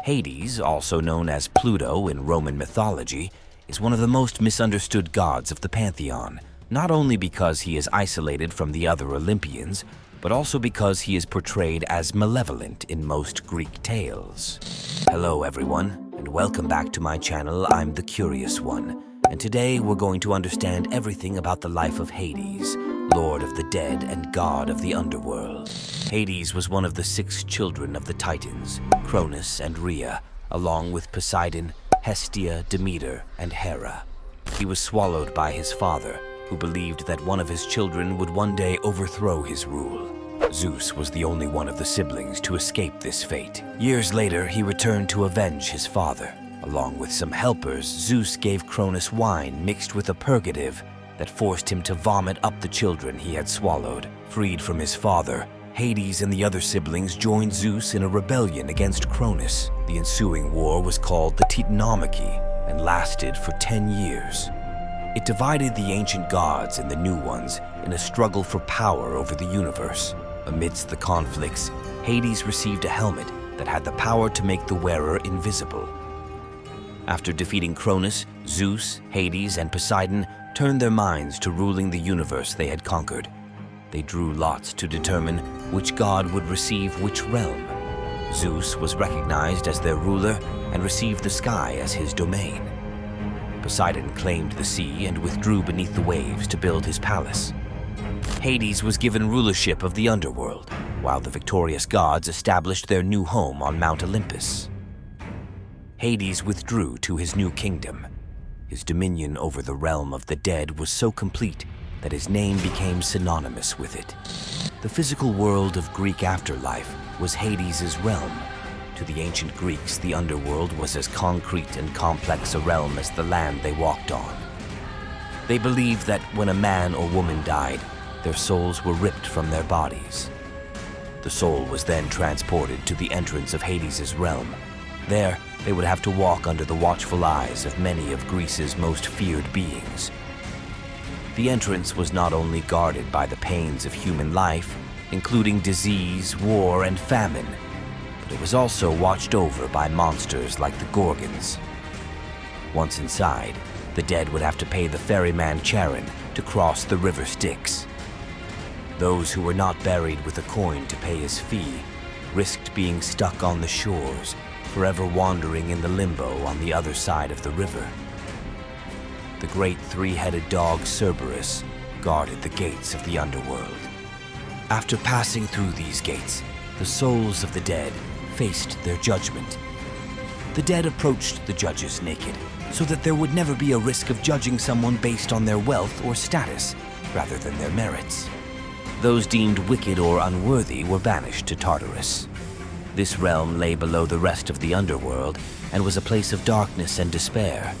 Hades, also known as Pluto in Roman mythology, is one of the most misunderstood gods of the pantheon, not only because he is isolated from the other Olympians, but also because he is portrayed as malevolent in most Greek tales. Hello everyone, and welcome back to my channel. I'm the Curious One, and today we're going to understand everything about the life of Hades, Lord of the Dead and God of the Underworld. Hades was one of the 6 children of the Titans, Cronus and Rhea, along with Poseidon, Hestia, Demeter, and Hera. He was swallowed by his father, who believed that one of his children would one day overthrow his rule. Zeus was the only one of the siblings to escape this fate. Years later, he returned to avenge his father. Along with some helpers, Zeus gave Cronus wine mixed with a purgative that forced him to vomit up the children he had swallowed. Freed from his father, Hades and the other siblings joined Zeus in a rebellion against Cronus. The ensuing war was called the Titanomachy and lasted for 10 years. It divided the ancient gods and the new ones in a struggle for power over the universe. Amidst the conflicts, Hades received a helmet that had the power to make the wearer invisible. After defeating Cronus, Zeus, Hades, and Poseidon turned their minds to ruling the universe they had conquered. They drew lots to determine which god would receive which realm. Zeus was recognized as their ruler and received the sky as his domain. Poseidon claimed the sea and withdrew beneath the waves to build his palace. Hades was given rulership of the underworld, while the victorious gods established their new home on Mount Olympus. Hades withdrew to his new kingdom. His dominion over the realm of the dead was so complete that his name became synonymous with it. The physical world of Greek afterlife was Hades' realm. To the ancient Greeks, the underworld was as concrete and complex a realm as the land they walked on. They believed that when a man or woman died, their souls were ripped from their bodies. The soul was then transported to the entrance of Hades' realm. There, they would have to walk under the watchful eyes of many of Greece's most feared beings. The entrance was not only guarded by the pains of human life, including disease, war, and famine, but it was also watched over by monsters like the Gorgons. Once inside, the dead would have to pay the ferryman Charon to cross the River Styx. Those who were not buried with a coin to pay his fee risked being stuck on the shores, forever wandering in the limbo on the other side of the river. The great 3-headed dog Cerberus guarded the gates of the underworld. After passing through these gates, the souls of the dead faced their judgment. The dead approached the judges naked, so that there would never be a risk of judging someone based on their wealth or status, rather than their merits. Those deemed wicked or unworthy were banished to Tartarus. This realm lay below the rest of the underworld and was a place of darkness and despair.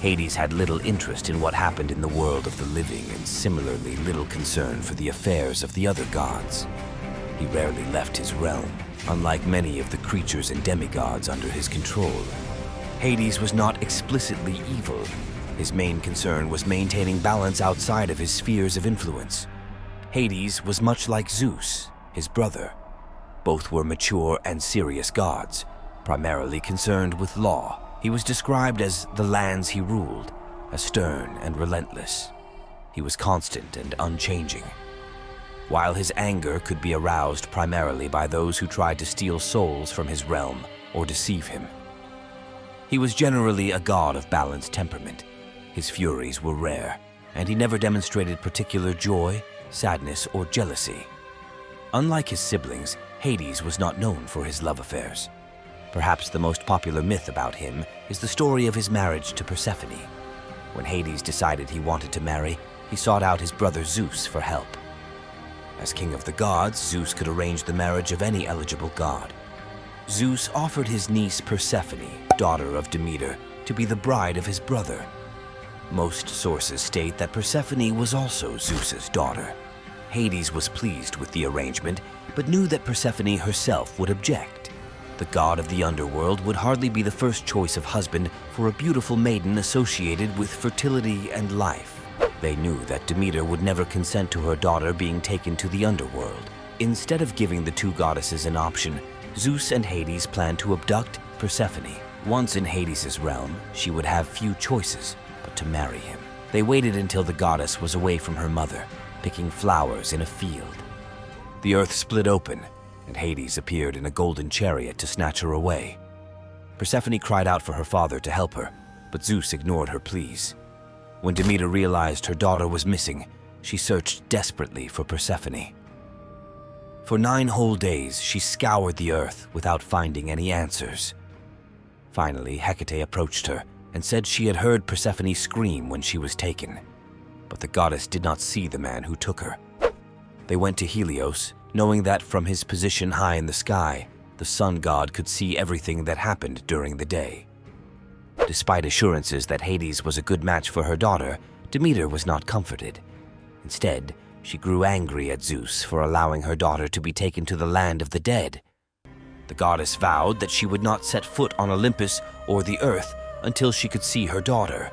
Hades had little interest in what happened in the world of the living and similarly little concern for the affairs of the other gods. He rarely left his realm, unlike many of the creatures and demigods under his control. Hades was not explicitly evil. His main concern was maintaining balance outside of his spheres of influence. Hades was much like Zeus, his brother. Both were mature and serious gods, primarily concerned with law. He was described as the lands he ruled, as stern and relentless. He was constant and unchanging. While his anger could be aroused primarily by those who tried to steal souls from his realm or deceive him. He was generally a god of balanced temperament. His furies were rare, and he never demonstrated particular joy, sadness, or jealousy. Unlike his siblings, Hades was not known for his love affairs. Perhaps the most popular myth about him is the story of his marriage to Persephone. When Hades decided he wanted to marry, he sought out his brother Zeus for help. As king of the gods, Zeus could arrange the marriage of any eligible god. Zeus offered his niece Persephone, daughter of Demeter, to be the bride of his brother. Most sources state that Persephone was also Zeus's daughter. Hades was pleased with the arrangement, but knew that Persephone herself would object. The god of the underworld would hardly be the first choice of husband for a beautiful maiden associated with fertility and life. They knew that Demeter would never consent to her daughter being taken to the underworld. Instead of giving the two goddesses an option, Zeus and Hades planned to abduct, Persephone. Once in Hades' realm, she would have few choices but to marry him. They waited until the goddess was away from her mother, picking flowers in a field. The earth split open, and Hades appeared in a golden chariot to snatch her away. Persephone cried out for her father to help her, but Zeus ignored her pleas. When Demeter realized her daughter was missing, she searched desperately for Persephone. For 9 whole days, she scoured the earth without finding any answers. Finally, Hecate approached her and said she had heard Persephone scream when she was taken, but the goddess did not see the man who took her. They went to Helios, knowing that from his position high in the sky, the sun god could see everything that happened during the day. Despite assurances that Hades was a good match for her daughter, Demeter was not comforted. Instead, she grew angry at Zeus for allowing her daughter to be taken to the land of the dead. The goddess vowed that she would not set foot on Olympus or the earth until she could see her daughter.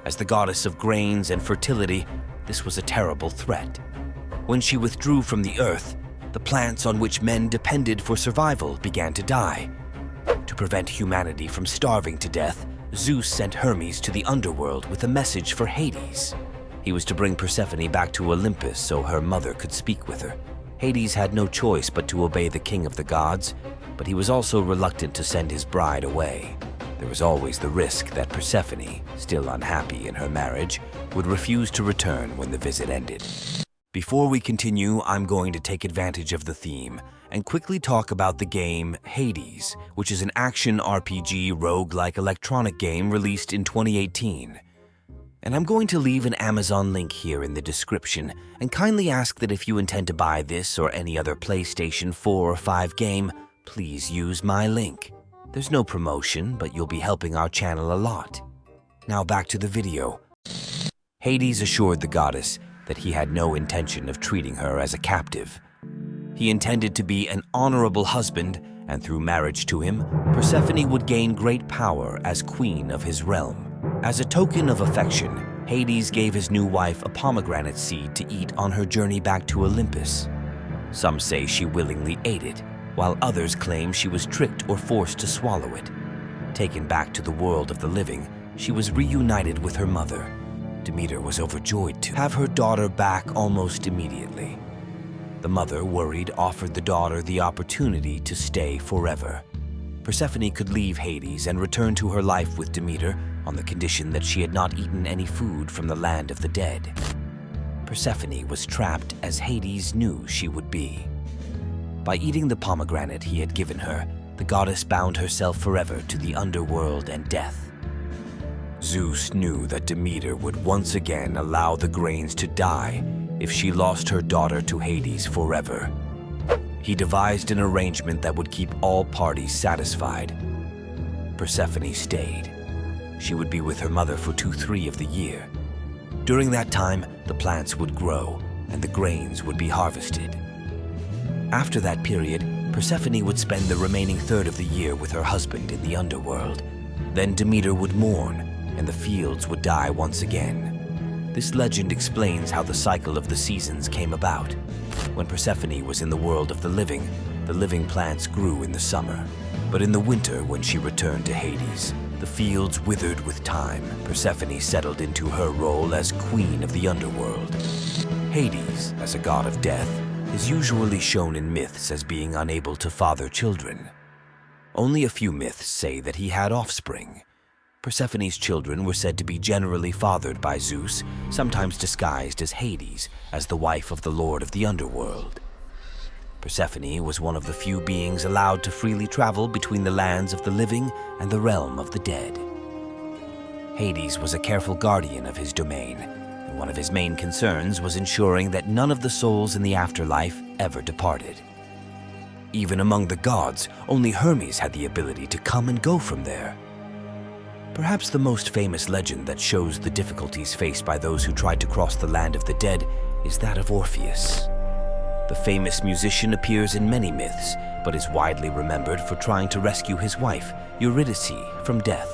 As the goddess of grains and fertility, this was a terrible threat. When she withdrew from the earth, the plants on which men depended for survival began to die. To prevent humanity from starving to death, Zeus sent Hermes to the underworld with a message for Hades. He was to bring Persephone back to Olympus so her mother could speak with her. Hades had no choice but to obey the king of the gods, but he was also reluctant to send his bride away. There was always the risk that Persephone, still unhappy in her marriage, would refuse to return when the visit ended. Before we continue, I'm going to take advantage of the theme and quickly talk about the game Hades, which is an action RPG roguelike electronic game released in 2018. And I'm going to leave an Amazon link here in the description and kindly ask that if you intend to buy this or any other PlayStation 4 or 5 game, please use my link. There's no promotion, but you'll be helping our channel a lot. Now back to the video. Hades assured the goddess that he had no intention of treating her as a captive. He intended to be an honorable husband, and through marriage to him, Persephone would gain great power as queen of his realm. As a token of affection, Hades gave his new wife a pomegranate seed to eat on her journey back to Olympus. Some say she willingly ate it, while others claim she was tricked or forced to swallow it. Taken back to the world of the living, she was reunited with her mother. Demeter was overjoyed to have her daughter back almost immediately. The mother, worried, offered the daughter the opportunity to stay forever. Persephone could leave Hades and return to her life with Demeter on the condition that she had not eaten any food from the land of the dead. Persephone was trapped as Hades knew she would be. By eating the pomegranate he had given her, the goddess bound herself forever to the underworld and death. Zeus knew that Demeter would once again allow the grains to die if she lost her daughter to Hades forever. He devised an arrangement that would keep all parties satisfied. Persephone stayed. She would be with her mother for 2/3 of the year. During that time, the plants would grow and the grains would be harvested. After that period, Persephone would spend the remaining 1/3 of the year with her husband in the underworld. Then Demeter would mourn, and the fields would die once again. This legend explains how the cycle of the seasons came about. When Persephone was in the world of the living plants grew in the summer. But in the winter, when she returned to Hades, the fields withered with time. Persephone settled into her role as queen of the underworld. Hades, as a god of death, is usually shown in myths as being unable to father children. Only a few myths say that he had offspring. Persephone's children were said to be generally fathered by Zeus, sometimes disguised as Hades, as the wife of the lord of the underworld. Persephone was one of the few beings allowed to freely travel between the lands of the living and the realm of the dead. Hades was a careful guardian of his domain, and one of his main concerns was ensuring that none of the souls in the afterlife ever departed. Even among the gods, only Hermes had the ability to come and go from there. Perhaps the most famous legend that shows the difficulties faced by those who tried to cross the land of the dead is that of Orpheus. The famous musician appears in many myths, but is widely remembered for trying to rescue his wife, Eurydice, from death.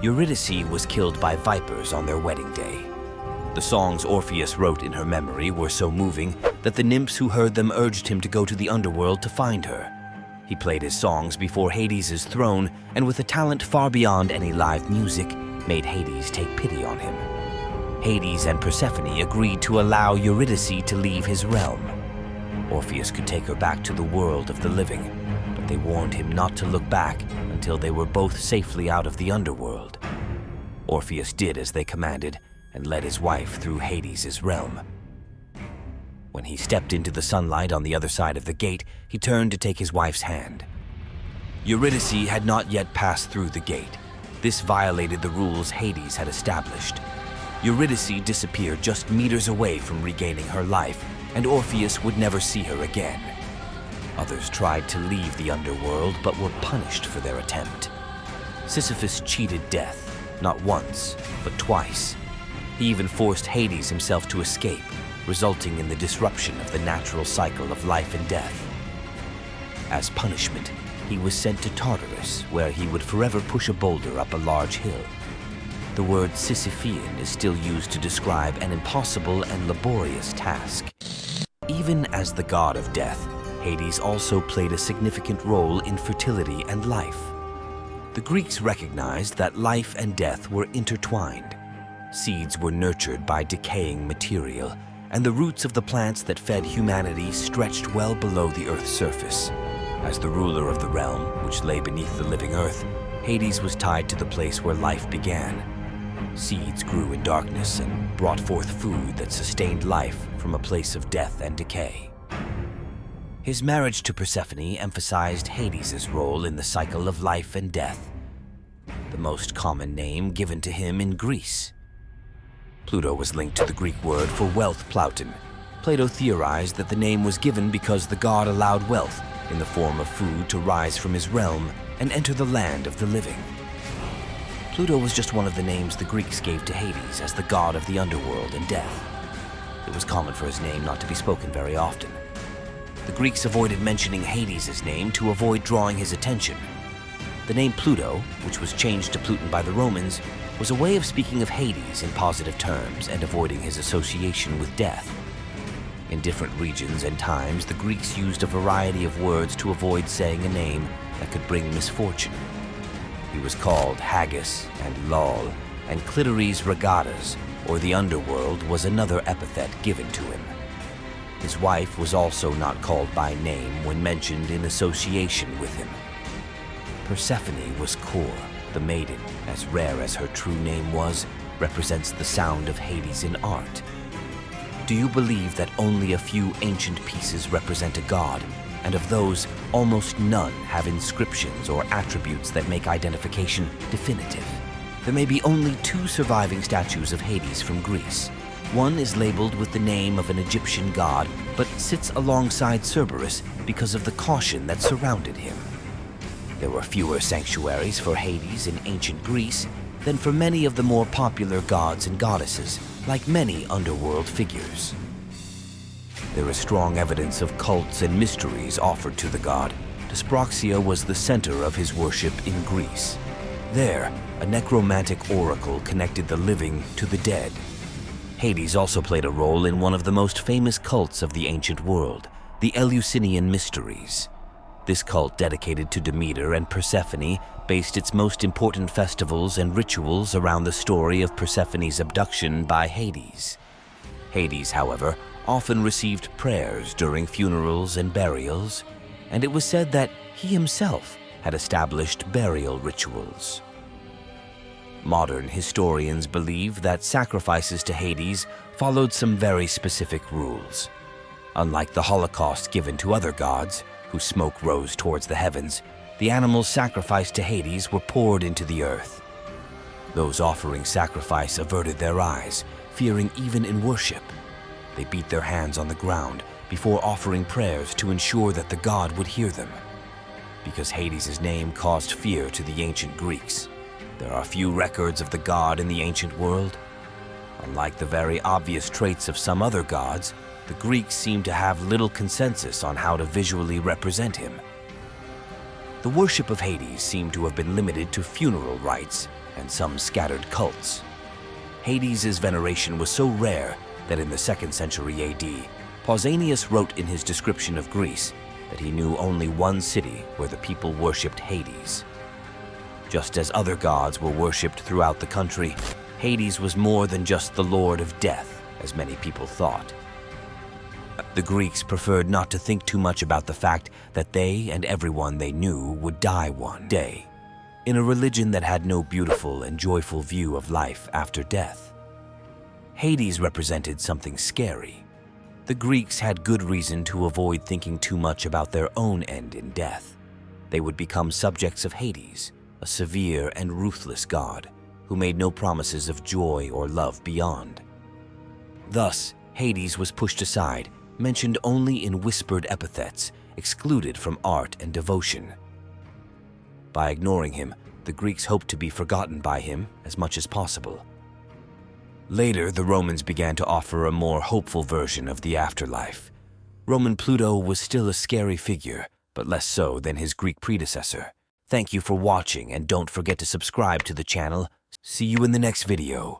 Eurydice was killed by vipers on their wedding day. The songs Orpheus wrote in her memory were so moving that the nymphs who heard them urged him to go to the underworld to find her. He played his songs before Hades' throne, and with a talent far beyond any live music, made Hades take pity on him. Hades and Persephone agreed to allow Eurydice to leave his realm. Orpheus could take her back to the world of the living, but they warned him not to look back until they were both safely out of the underworld. Orpheus did as they commanded and led his wife through Hades' realm. When he stepped into the sunlight on the other side of the gate, he turned to take his wife's hand. Eurydice had not yet passed through the gate. This violated the rules Hades had established. Eurydice disappeared just meters away from regaining her life, and Orpheus would never see her again. Others tried to leave the underworld, but were punished for their attempt. Sisyphus cheated death, not once, but twice. He even forced Hades himself to escape, resulting in the disruption of the natural cycle of life and death. As punishment, he was sent to Tartarus, where he would forever push a boulder up a large hill. The word Sisyphean is still used to describe an impossible and laborious task. Even as the god of death, Hades also played a significant role in fertility and life. The Greeks recognized that life and death were intertwined. Seeds were nurtured by decaying material, and the roots of the plants that fed humanity stretched well below the Earth's surface. As the ruler of the realm, which lay beneath the living Earth, Hades was tied to the place where life began. Seeds grew in darkness and brought forth food that sustained life from a place of death and decay. His marriage to Persephone emphasized Hades' role in the cycle of life and death, the most common name given to him in Greece. Pluto was linked to the Greek word for wealth, Plauton. Plato theorized that the name was given because the god allowed wealth, in the form of food, to rise from his realm and enter the land of the living. Pluto was just one of the names the Greeks gave to Hades as the god of the underworld and death. It was common for his name not to be spoken very often. The Greeks avoided mentioning Hades' name to avoid drawing his attention. The name Pluto, which was changed to Pluton by the Romans, was a way of speaking of Hades in positive terms and avoiding his association with death. In different regions and times, the Greeks used a variety of words to avoid saying a name that could bring misfortune. He was called Haggis and Lol, and Clitoris Regatas, or the underworld, was another epithet given to him. His wife was also not called by name when mentioned in association with him. Persephone was Kor, the maiden, as rare as her true name was, represents the sound of Hades in art. Do you believe that only a few ancient pieces represent a god, and of those, almost none have inscriptions or attributes that make identification definitive? There may be only 2 surviving statues of Hades from Greece. One is labeled with the name of an Egyptian god, but sits alongside Cerberus because of the caution that surrounded him. There were fewer sanctuaries for Hades in ancient Greece than for many of the more popular gods and goddesses, like many underworld figures. There is strong evidence of cults and mysteries offered to the god. Dyspraxia was the center of his worship in Greece. There, a necromantic oracle connected the living to the dead. Hades also played a role in one of the most famous cults of the ancient world, the Eleusinian Mysteries. This cult, dedicated to Demeter and Persephone, based its most important festivals and rituals around the story of Persephone's abduction by Hades. Hades, however, often received prayers during funerals and burials, and it was said that he himself had established burial rituals. Modern historians believe that sacrifices to Hades followed some very specific rules. Unlike the Holocaust given to other gods, whose smoke rose towards the heavens, the animals sacrificed to Hades were poured into the earth. Those offering sacrifice averted their eyes, fearing even in worship. They beat their hands on the ground before offering prayers to ensure that the god would hear them. Because Hades' name caused fear to the ancient Greeks, there are few records of the god in the ancient world. Unlike the very obvious traits of some other gods, the Greeks seem to have little consensus on how to visually represent him. The worship of Hades seemed to have been limited to funeral rites and some scattered cults. Hades' veneration was so rare that in the 2nd century AD, Pausanias wrote in his description of Greece, that he knew only one city where the people worshipped Hades. Just as other gods were worshipped throughout the country, Hades was more than just the lord of death, as many people thought. The Greeks preferred not to think too much about the fact that they and everyone they knew would die one day, in a religion that had no beautiful and joyful view of life after death. Hades represented something scary. The Greeks had good reason to avoid thinking too much about their own end in death. They would become subjects of Hades, a severe and ruthless god who made no promises of joy or love beyond. Thus, Hades was pushed aside, mentioned only in whispered epithets, excluded from art and devotion. By ignoring him, the Greeks hoped to be forgotten by him as much as possible. Later, the Romans began to offer a more hopeful version of the afterlife. Roman Pluto was still a scary figure, but less so than his Greek predecessor. Thank you for watching, and don't forget to subscribe to the channel. See you in the next video.